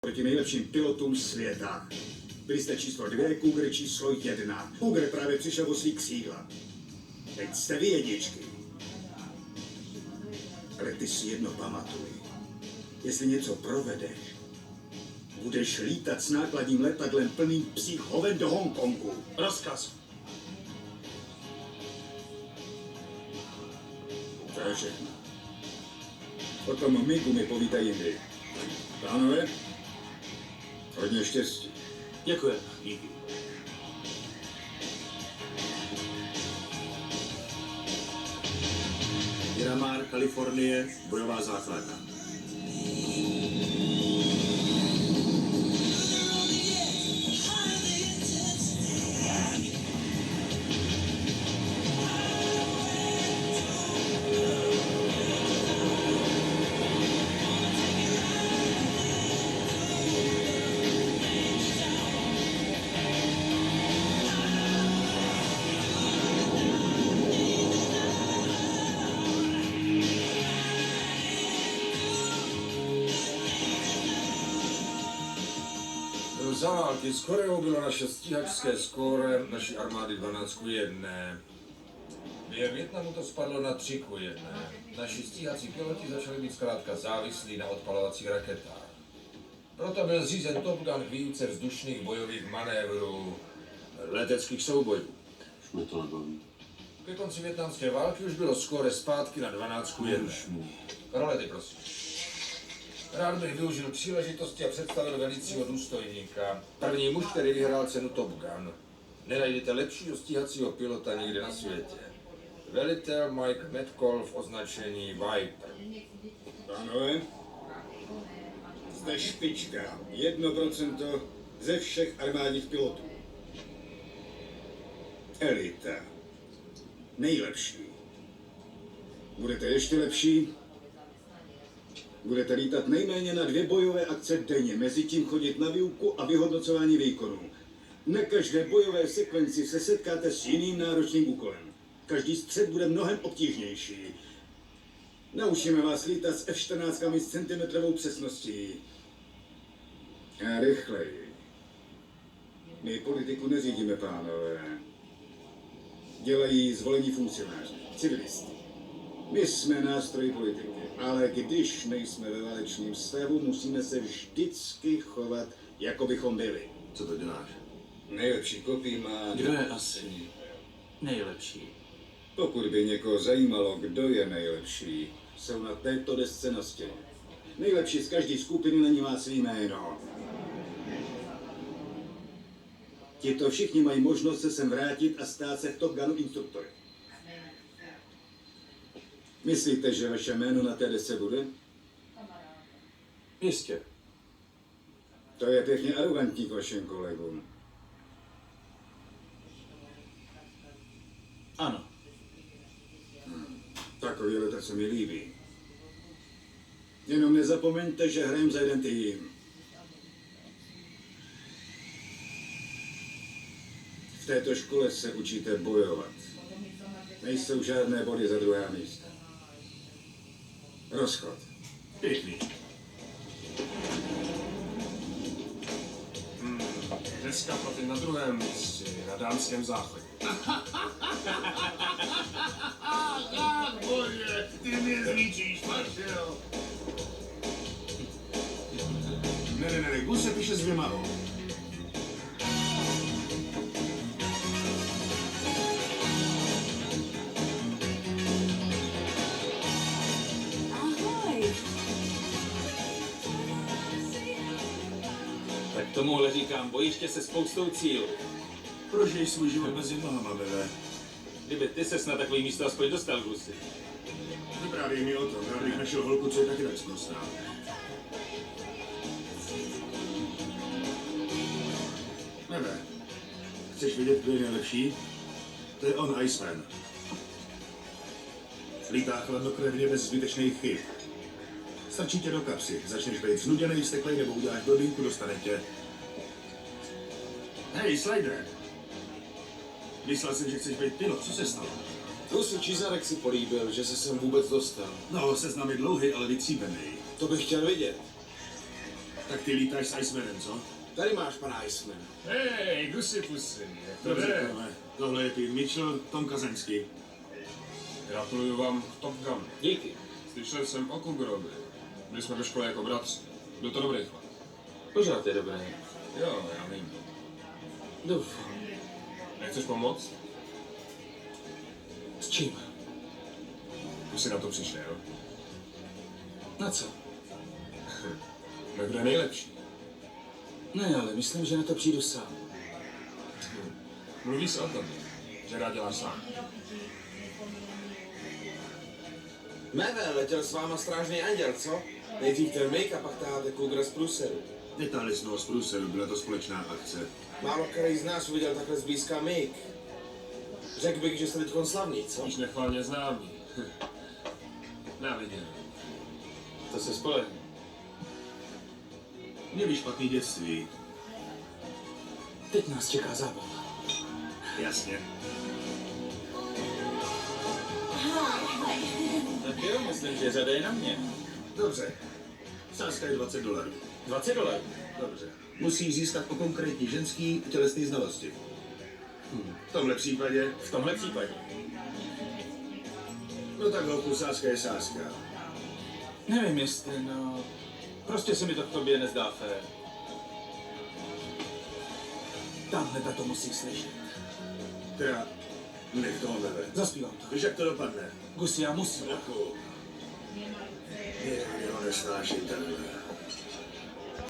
proti nejlepším pilotům světa. Byli jste číslo 2, Cougar číslo 1. Cougar právě přišel o svý křídla. Teď jste vy jedničky. Ale ty si jedno pamatuj. Jestli něco provedeš, budeš lítat s nákladním letadlem plným psích hoven do Hongkongu. Rozkaz. To je všechno. O tom migu mi povítaj jindy. Pánové, hodně štěstí. Děkuji. Díky. Miramar, Kalifornie, bojová základna. Za války s Koreou bylo naše stíhačské skóre naší armády 12:1. Během Vietnamu to spadlo na 3:1. Naši stíhací piloti začali být zkrátka závislí na odpalovacích raketách. Proto byl zřízen Top Gun k výuce vzdušných bojových manévrů, leteckých soubojů. Už mě to nebaví. Ke konci vietnamské války už bylo skóre zpátky na 12:1. Rolety, prosím. Rád bych využil příležitosti a představil velicího důstojníka. První muž, který vyhrál cenu Top Gun. Nenajdete lepšího stíhacího pilota nikde na světě. Velitel Mike Metcalf v označení Viper. Pánové, jste špička. 1% ze všech armádních pilotů. Elita. Nejlepší. Budete ještě lepší? Budete lítat nejméně na 2 bojové akce denně, mezi tím chodit na výuku a vyhodnocování výkonů. Na každé bojové sekvenci se setkáte s jiným náročným úkolem. Každý střet bude mnohem obtížnější. Naučíme vás lítat s F-14 s centimetrovou přesností. A rychleji. My politiku neřídíme, pánové. Dělají zvolení funkcionáři, civilisty. My jsme nástroj politiky, ale když nejsme ve válečném stavu, musíme se vždycky chovat, jako bychom byli. Co to děláš? Nejlepší kopí má... Kdo je asi nejlepší? Pokud by někoho zajímalo, kdo je nejlepší, jsou na této desce na stěně. Nejlepší z každé skupiny na ní má svý jméno. Tito všichni mají možnost se sem vrátit a stát se v Top Gunu instruktory. Myslíte, že vaše jméno na té desce bude? Jistě. To je pěkně arrogantní k vašim kolegům. Ano. Takový letec se mi líbí. Jenom nezapomeňte, že hrajem za jeden tým. V této škole se učíte bojovat. Nejsou žádné body za druhá místa. Rozchod. Pěkný. Dneska platy na druhém místě, na dánském záchodě. Bože, ty mě zničíš, Maršel. Ne, Gus se píše s 2 O. Tak tomuhle říkám bojiště se spoustou cílů. Prožij svůj život mezi nohama, bebe. Kdyby ty ses na takový místo aspoň dostal, Gusy. Vyprávěj mi o tom, rád bych našel holku, co je taky tak zprostá. Bebe, chceš vědět, kdo je nejlepší? To je on, Iceman. Lítá chladnokrevně bez zbytečných chyb. Stačí tě do kapsy, začneš být znuděnej, steklej nebo uděláš blbinku, dostane tě. Hej, Slider! Myslel jsem, že chceš být pilot, co se stalo? Rusy Čizarek si políbil, že se sem vůbec dostal. No, seznam je dlouhý, ale vytříbený. To bych chtěl vidět. Tak ty lítáš s Icemanem, co? Tady máš pana Iceman. Hej, Gusy pusy, jak to Dobře, jde? tohle je Pete Mitchell, Tom Kazenský. Gratuluju vám k Top Gun. Díky. Slyšel jsem o Cougarovi. Byli jsme ve škole jako bratři. Byl to dobrý chlap. Pořád je dobré. Jo, já vím. Doufám. Nechceš pomoct? S čím? Už jsi na to přišel. Na co? No kdo je nejlepší? Ne, ale myslím, že na to přijdu sám. Mluví se o tom, že rád děláš sám. Meve, letěl s váma strážný anděl, co? Nejdřív ten Mick a pak taháte Cougara z Bruselu. Netáhli jsme ho z Bruselu, byla to společná akce. Málo který z nás uviděl takhle zblízka Mick. Řekl bych, že jste teďkon slavný, co? Už nechvalně známý. Neviděl. To se spolehnu. Měli špatný dětství. Teď nás čeká zábava. Jasně. Tak jo, myslím, že řada je na mě. Dobře. Sázka je $20. $20. Dobře. Musí získat o konkrétní ženský tělesné znalosti. V tomhle případě, V tomhle případě. no tak holku, sázka je sázka. Nevím jestli, no... Prostě se mi to v tobě nezdá fér. Tamhle to musí slyšet. Teda, nech toho nebe. Zaspívám to. Víš, jak to dopadne? Gusy, já musím. Jako, já ho nesnáším takhle.